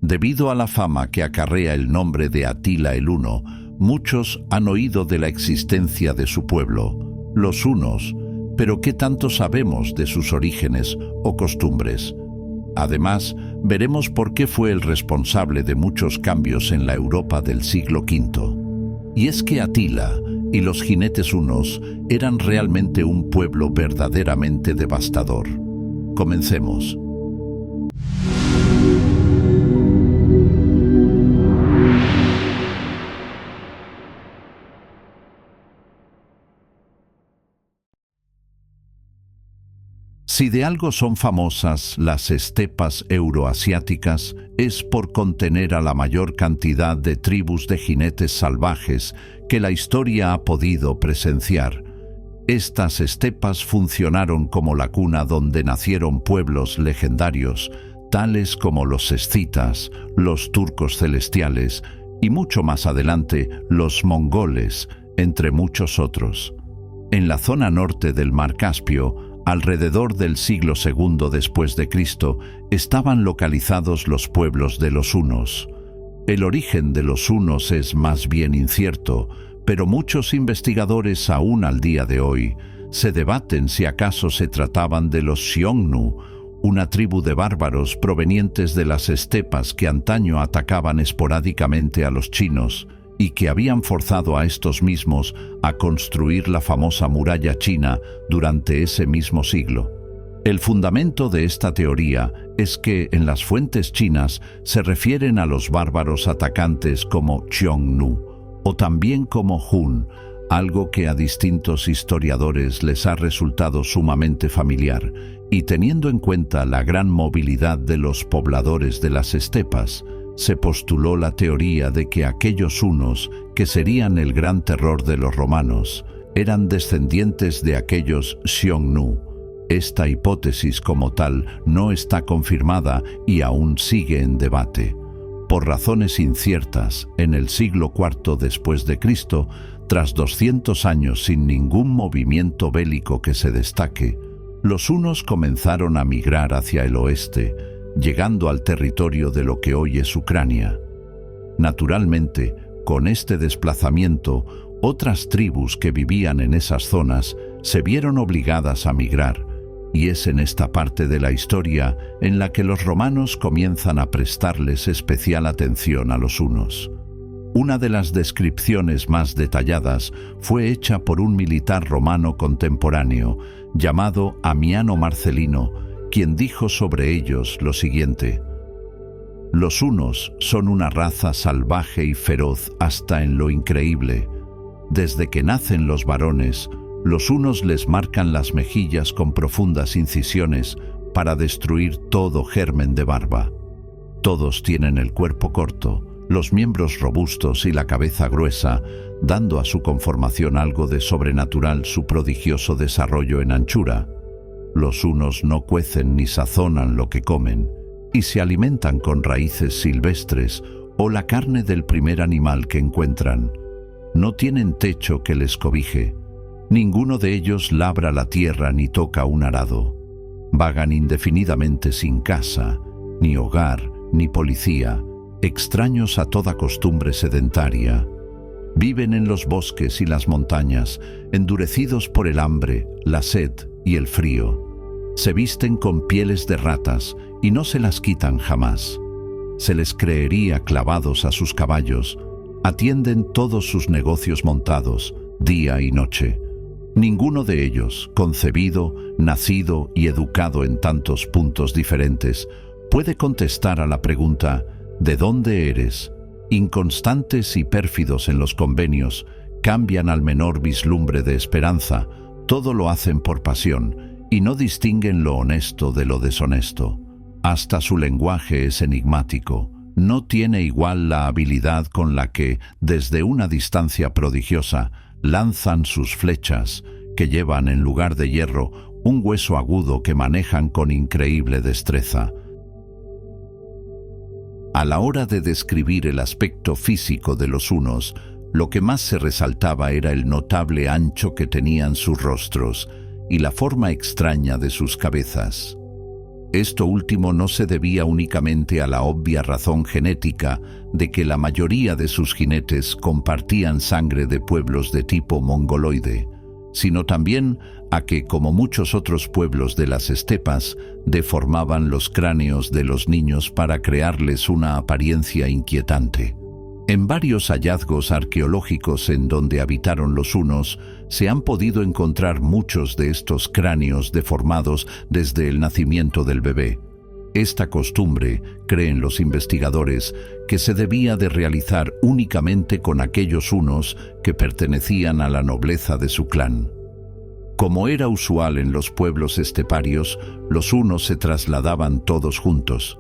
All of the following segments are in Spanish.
Debido a la fama que acarrea el nombre de Atila el Huno, muchos han oído de la existencia de su pueblo, los hunos, pero ¿qué tanto sabemos de sus orígenes o costumbres? Además, veremos por qué fue el responsable de muchos cambios en la Europa del siglo V. Y es que Atila y los jinetes hunos eran realmente un pueblo verdaderamente devastador. Comencemos. Si de algo son famosas las estepas euroasiáticas, es por contener a la mayor cantidad de tribus de jinetes salvajes que la historia ha podido presenciar. Estas estepas funcionaron como la cuna donde nacieron pueblos legendarios, tales como los escitas, los turcos celestiales y mucho más adelante los mongoles, entre muchos otros. En la zona norte del Mar Caspio, alrededor del siglo II después de Cristo, estaban localizados los pueblos de los hunos. El origen de los hunos es más bien incierto, pero muchos investigadores aún al día de hoy se debaten si acaso se trataban de los Xiongnu, una tribu de bárbaros provenientes de las estepas que antaño atacaban esporádicamente a los chinos y que habían forzado a estos mismos a construir la famosa muralla china durante ese mismo siglo. El fundamento de esta teoría es que en las fuentes chinas se refieren a los bárbaros atacantes como Xiongnu o también como Hun, algo que a distintos historiadores les ha resultado sumamente familiar, y teniendo en cuenta la gran movilidad de los pobladores de las estepas, se postuló la teoría de que aquellos hunos, que serían el gran terror de los romanos, eran descendientes de aquellos Xiongnu. Esta hipótesis como tal no está confirmada y aún sigue en debate. Por razones inciertas, en el siglo IV después de Cristo, tras 200 años sin ningún movimiento bélico que se destaque, los hunos comenzaron a migrar hacia el oeste, llegando al territorio de lo que hoy es Ucrania. Naturalmente, con este desplazamiento, otras tribus que vivían en esas zonas se vieron obligadas a migrar, y es en esta parte de la historia en la que los romanos comienzan a prestarles especial atención a los hunos. Una de las descripciones más detalladas fue hecha por un militar romano contemporáneo llamado Amiano Marcelino, quien dijo sobre ellos lo siguiente: «Los hunos son una raza salvaje y feroz hasta en lo increíble. Desde que nacen los varones, los hunos les marcan las mejillas con profundas incisiones para destruir todo germen de barba. Todos tienen el cuerpo corto, los miembros robustos y la cabeza gruesa, dando a su conformación algo de sobrenatural su prodigioso desarrollo en anchura. Los hunos no cuecen ni sazonan lo que comen, y se alimentan con raíces silvestres o la carne del primer animal que encuentran. No tienen techo que les cobije. Ninguno de ellos labra la tierra ni toca un arado. Vagan indefinidamente sin casa, ni hogar, ni policía, extraños a toda costumbre sedentaria. Viven en los bosques y las montañas, endurecidos por el hambre, la sed y el frío. Se visten con pieles de ratas y no se las quitan jamás. Se les creería clavados a sus caballos. Atienden todos sus negocios montados, día y noche. Ninguno de ellos, concebido, nacido y educado en tantos puntos diferentes, puede contestar a la pregunta ¿de dónde eres? Inconstantes y pérfidos en los convenios, cambian al menor vislumbre de esperanza, todo lo hacen por pasión, y no distinguen lo honesto de lo deshonesto. Hasta su lenguaje es enigmático. No tiene igual la habilidad con la que, desde una distancia prodigiosa, lanzan sus flechas, que llevan en lugar de hierro un hueso agudo que manejan con increíble destreza. A la hora de describir el aspecto físico de los hunos, lo que más se resaltaba era el notable ancho que tenían sus rostros y la forma extraña de sus cabezas. Esto último no se debía únicamente a la obvia razón genética de que la mayoría de sus jinetes compartían sangre de pueblos de tipo mongoloide, sino también a que, como muchos otros pueblos de las estepas, deformaban los cráneos de los niños para crearles una apariencia inquietante. En varios hallazgos arqueológicos en donde habitaron los hunos, se han podido encontrar muchos de estos cráneos deformados desde el nacimiento del bebé. Esta costumbre, creen los investigadores, que se debía de realizar únicamente con aquellos hunos que pertenecían a la nobleza de su clan. Como era usual en los pueblos esteparios, los hunos se trasladaban todos juntos.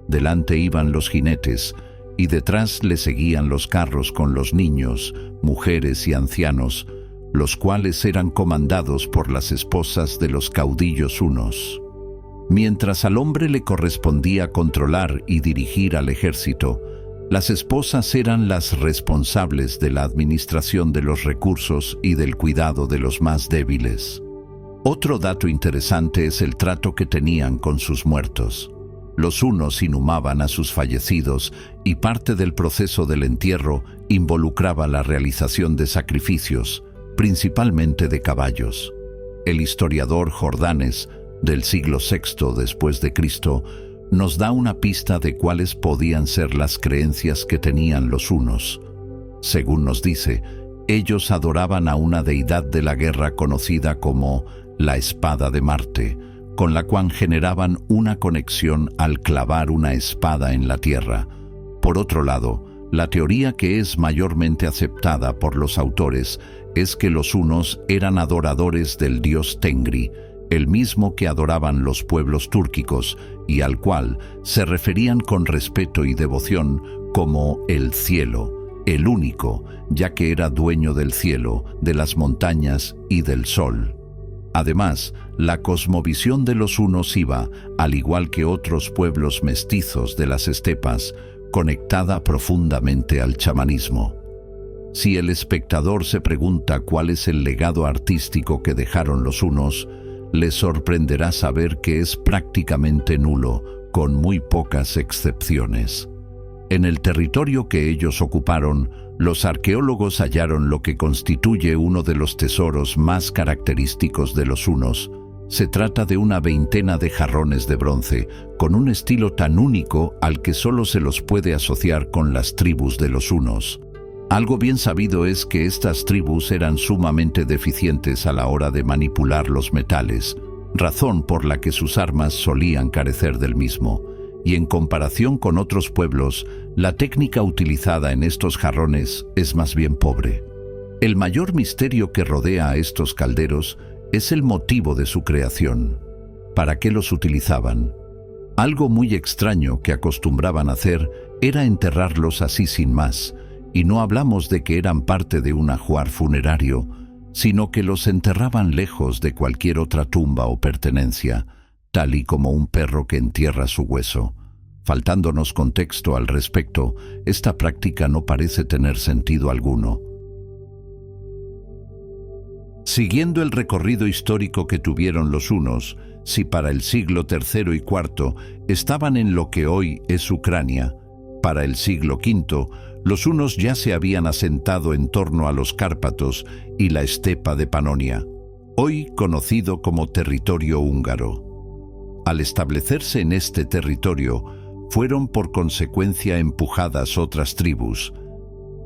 Delante iban los jinetes, y detrás le seguían los carros con los niños, mujeres y ancianos, los cuales eran comandados por las esposas de los caudillos hunos. Mientras al hombre le correspondía controlar y dirigir al ejército, las esposas eran las responsables de la administración de los recursos y del cuidado de los más débiles. Otro dato interesante es el trato que tenían con sus muertos. Los hunos inhumaban a sus fallecidos y parte del proceso del entierro involucraba la realización de sacrificios, principalmente de caballos. El historiador Jordanes, del siglo VI después de Cristo, nos da una pista de cuáles podían ser las creencias que tenían los hunos. Según nos dice, ellos adoraban a una deidad de la guerra conocida como la espada de Marte, con la cual generaban una conexión al clavar una espada en la tierra. Por otro lado, la teoría que es mayormente aceptada por los autores es que los hunos eran adoradores del dios Tengri, el mismo que adoraban los pueblos túrquicos y al cual se referían con respeto y devoción como el cielo, el único, ya que era dueño del cielo, de las montañas y del sol. Además, la cosmovisión de los hunos iba, al igual que otros pueblos mestizos de las estepas, conectada profundamente al chamanismo. Si el espectador se pregunta cuál es el legado artístico que dejaron los hunos, le sorprenderá saber que es prácticamente nulo, con muy pocas excepciones. En el territorio que ellos ocuparon, los arqueólogos hallaron lo que constituye uno de los tesoros más característicos de los hunos. Se trata de una veintena de jarrones de bronce, con un estilo tan único al que solo se los puede asociar con las tribus de los hunos. Algo bien sabido es que estas tribus eran sumamente deficientes a la hora de manipular los metales, razón por la que sus armas solían carecer del mismo. Y en comparación con otros pueblos, la técnica utilizada en estos jarrones es más bien pobre. El mayor misterio que rodea a estos calderos es el motivo de su creación. ¿Para qué los utilizaban? Algo muy extraño que acostumbraban hacer era enterrarlos así sin más, y no hablamos de que eran parte de un ajuar funerario, sino que los enterraban lejos de cualquier otra tumba o pertenencia, tal y como un perro que entierra su hueso. Faltándonos contexto al respecto, esta práctica no parece tener sentido alguno. Siguiendo el recorrido histórico que tuvieron los hunos, si para el siglo III y IV estaban en lo que hoy es Ucrania, para el siglo V, los hunos ya se habían asentado en torno a los Cárpatos y la estepa de Panonia, hoy conocido como territorio húngaro. Al establecerse en este territorio, fueron por consecuencia empujadas otras tribus,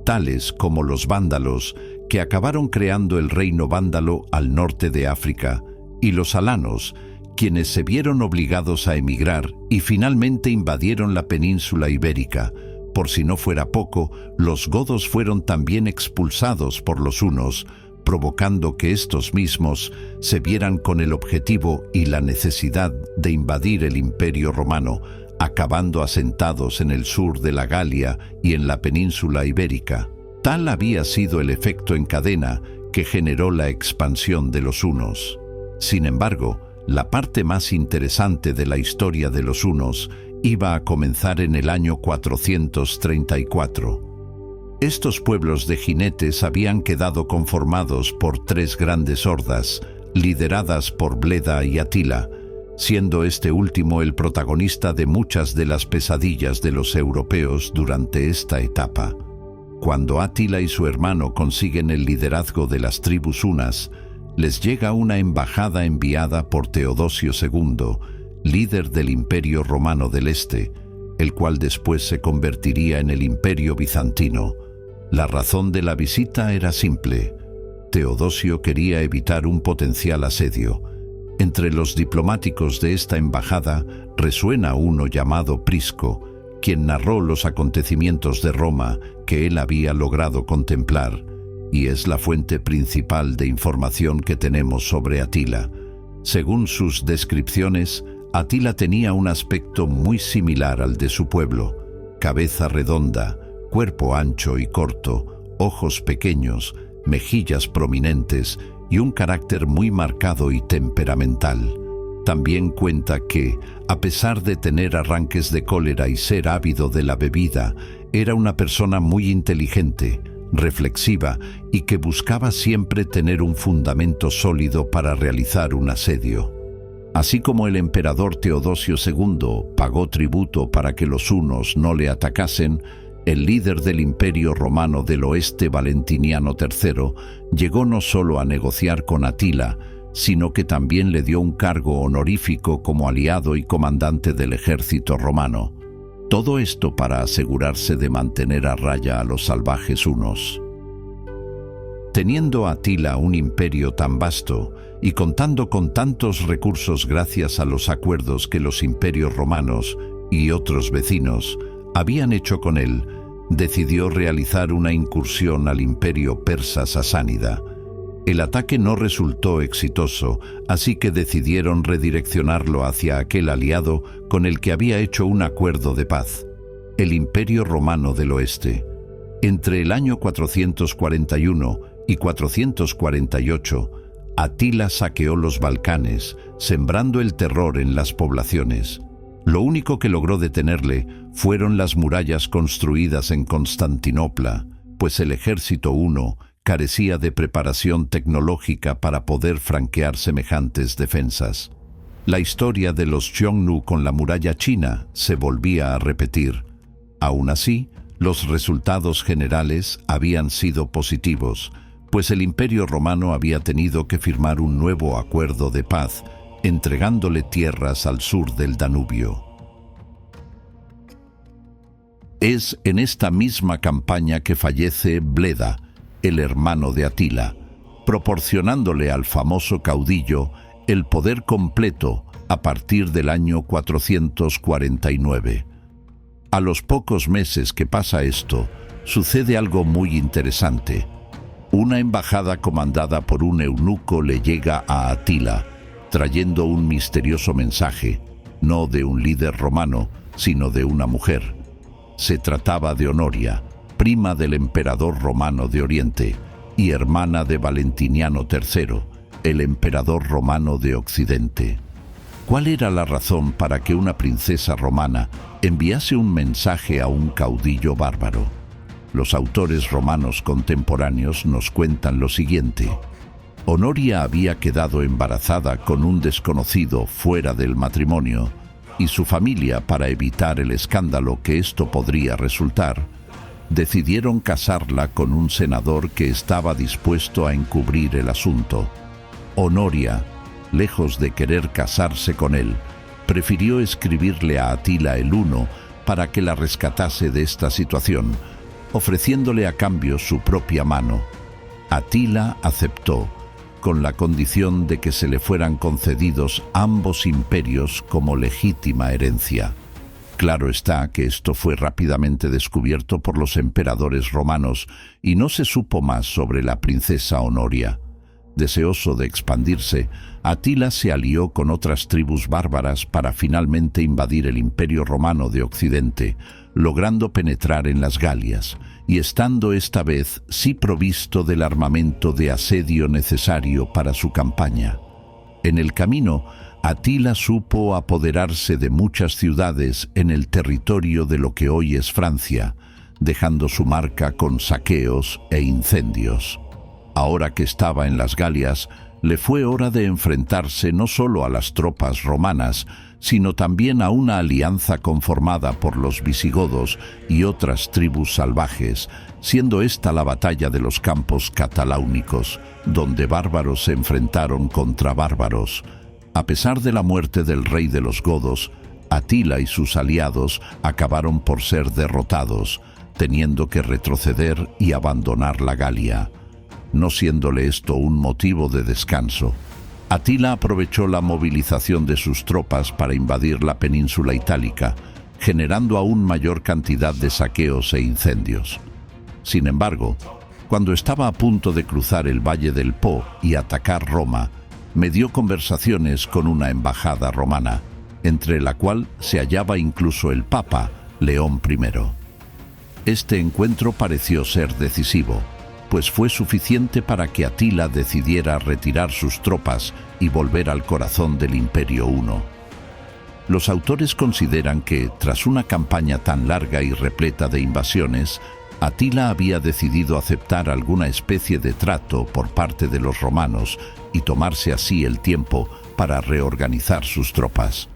tales como los vándalos, que acabaron creando el reino vándalo al norte de África, y los alanos, quienes se vieron obligados a emigrar y finalmente invadieron la península ibérica. Por si no fuera poco, los godos fueron también expulsados por los hunos, provocando que estos mismos se vieran con el objetivo y la necesidad de invadir el Imperio Romano, acabando asentados en el sur de la Galia y en la península ibérica. Tal había sido el efecto en cadena que generó la expansión de los hunos. Sin embargo, la parte más interesante de la historia de los hunos iba a comenzar en el año 434. Estos pueblos de jinetes habían quedado conformados por tres grandes hordas, lideradas por Bleda y Atila. siendo este último el protagonista de muchas de las pesadillas de los europeos durante esta etapa. Cuando Átila y su hermano consiguen el liderazgo de las tribus hunas, les llega una embajada enviada por Teodosio II, líder del Imperio Romano del Este, el cual después se convertiría en el Imperio Bizantino. La razón de la visita era simple. Teodosio quería evitar un potencial asedio. Entre los diplomáticos de esta embajada resuena uno llamado Prisco, quien narró los acontecimientos de Roma que él había logrado contemplar, y es la fuente principal de información que tenemos sobre Atila. Según sus descripciones, Atila tenía un aspecto muy similar al de su pueblo: cabeza redonda, cuerpo ancho y corto, ojos pequeños, mejillas prominentes y un carácter muy marcado y temperamental. También cuenta que, a pesar de tener arranques de cólera y ser ávido de la bebida, era una persona muy inteligente, reflexiva y que buscaba siempre tener un fundamento sólido para realizar un asedio. Así como el emperador Teodosio II pagó tributo para que los hunos no le atacasen, el líder del Imperio Romano del Oeste, Valentiniano III, llegó no solo a negociar con Atila, sino que también le dio un cargo honorífico como aliado y comandante del ejército romano. Todo esto para asegurarse de mantener a raya a los salvajes hunos. Teniendo Atila un imperio tan vasto y contando con tantos recursos gracias a los acuerdos que los imperios romanos y otros vecinos habían hecho con él, decidió realizar una incursión al imperio persa sasánida. El ataque no resultó exitoso, así que decidieron redireccionarlo hacia aquel aliado con el que había hecho un acuerdo de paz, el Imperio Romano del Oeste. Entre el año 441 y 448, Atila saqueó los Balcanes, sembrando el terror en las poblaciones. Lo único que logró detenerle fueron las murallas construidas en Constantinopla, pues el ejército huno carecía de preparación tecnológica para poder franquear semejantes defensas. La historia de los Xiongnu con la muralla china se volvía a repetir. Aún así, los resultados generales habían sido positivos, pues el Imperio Romano había tenido que firmar un nuevo acuerdo de paz, entregándole tierras al sur del Danubio. Es en esta misma campaña que fallece Bleda, el hermano de Atila, proporcionándole al famoso caudillo el poder completo a partir del año 449. A los pocos meses que pasa esto, sucede algo muy interesante. Una embajada comandada por un eunuco le llega a Atila, trayendo un misterioso mensaje, no de un líder romano, sino de una mujer. Se trataba de Honoria, prima del emperador romano de Oriente y hermana de Valentiniano III, el emperador romano de Occidente. ¿Cuál era la razón para que una princesa romana enviase un mensaje a un caudillo bárbaro? Los autores romanos contemporáneos nos cuentan lo siguiente. Honoria había quedado embarazada con un desconocido fuera del matrimonio, y su familia, para evitar el escándalo que esto podría resultar, decidieron casarla con un senador que estaba dispuesto a encubrir el asunto. Honoria, lejos de querer casarse con él, prefirió escribirle a Atila el Huno para que la rescatase de esta situación, ofreciéndole a cambio su propia mano. Atila aceptó, con la condición de que se le fueran concedidos ambos imperios como legítima herencia. Claro está que esto fue rápidamente descubierto por los emperadores romanos y no se supo más sobre la princesa Honoria. Deseoso de expandirse, Atila se alió con otras tribus bárbaras para finalmente invadir el Imperio Romano de Occidente, logrando penetrar en las Galias, y estando esta vez sí provisto del armamento de asedio necesario para su campaña. En el camino, Atila supo apoderarse de muchas ciudades en el territorio de lo que hoy es Francia, dejando su marca con saqueos e incendios. Ahora que estaba en las Galias, le fue hora de enfrentarse no solo a las tropas romanas, sino también a una alianza conformada por los visigodos y otras tribus salvajes, siendo esta la batalla de los campos cataláunicos, donde bárbaros se enfrentaron contra bárbaros. A pesar de la muerte del rey de los godos, Atila y sus aliados acabaron por ser derrotados, teniendo que retroceder y abandonar la Galia. No siéndole esto un motivo de descanso, Atila aprovechó la movilización de sus tropas para invadir la península itálica, generando aún mayor cantidad de saqueos e incendios. Sin embargo, cuando estaba a punto de cruzar el Valle del Po y atacar Roma, medió conversaciones con una embajada romana, entre la cual se hallaba incluso el Papa León I. Este encuentro pareció ser decisivo, pues fue suficiente para que Atila decidiera retirar sus tropas y volver al corazón del Imperio Huno. Los autores consideran que, tras una campaña tan larga y repleta de invasiones, Atila había decidido aceptar alguna especie de trato por parte de los romanos y tomarse así el tiempo para reorganizar sus tropas.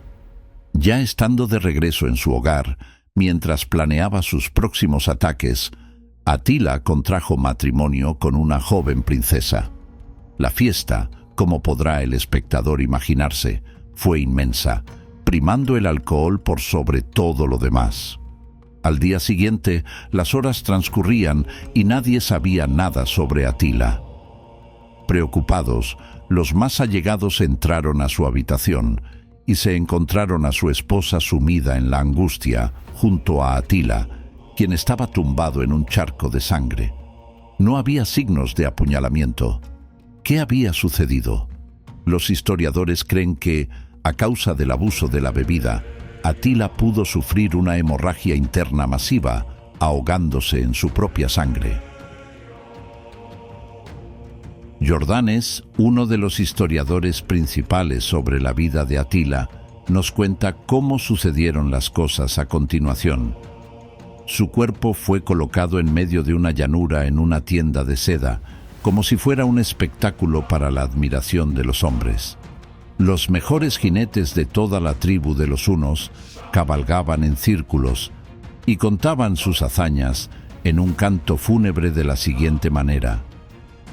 Ya estando de regreso en su hogar, mientras planeaba sus próximos ataques, Atila contrajo matrimonio con una joven princesa. La fiesta, como podrá el espectador imaginarse, fue inmensa, primando el alcohol por sobre todo lo demás. Al día siguiente, las horas transcurrían y nadie sabía nada sobre Atila. Preocupados, los más allegados entraron a su habitación y se encontraron a su esposa sumida en la angustia junto a Atila, quien estaba tumbado en un charco de sangre. No había signos de apuñalamiento. ¿Qué había sucedido? Los historiadores creen que, a causa del abuso de la bebida, Atila pudo sufrir una hemorragia interna masiva, ahogándose en su propia sangre. Jordanes, uno de los historiadores principales sobre la vida de Atila, nos cuenta cómo sucedieron las cosas a continuación. Su cuerpo fue colocado en medio de una llanura en una tienda de seda, como si fuera un espectáculo para la admiración de los hombres. Los mejores jinetes de toda la tribu de los hunos cabalgaban en círculos y contaban sus hazañas en un canto fúnebre de la siguiente manera.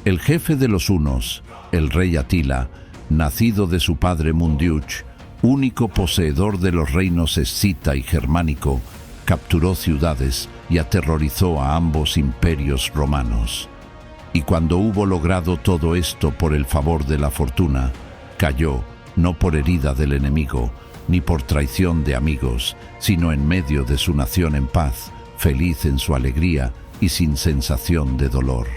El jefe de los hunos, el rey Atila, nacido de su padre Mundiuch, único poseedor de los reinos escita y germánico, capturó ciudades y aterrorizó a ambos imperios romanos. Y cuando hubo logrado todo esto por el favor de la fortuna, cayó, no por herida del enemigo, ni por traición de amigos, sino en medio de su nación en paz, feliz en su alegría y sin sensación de dolor.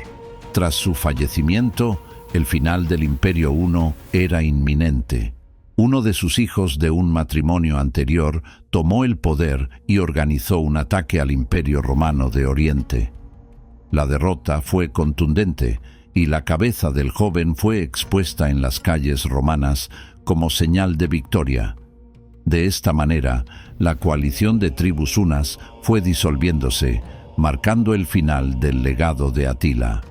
Tras su fallecimiento, el final del Imperio Huno era inminente. Uno de sus hijos de un matrimonio anterior tomó el poder y organizó un ataque al Imperio Romano de Oriente. La derrota fue contundente y la cabeza del joven fue expuesta en las calles romanas como señal de victoria. De esta manera, la coalición de tribus hunas fue disolviéndose, marcando el final del legado de Atila.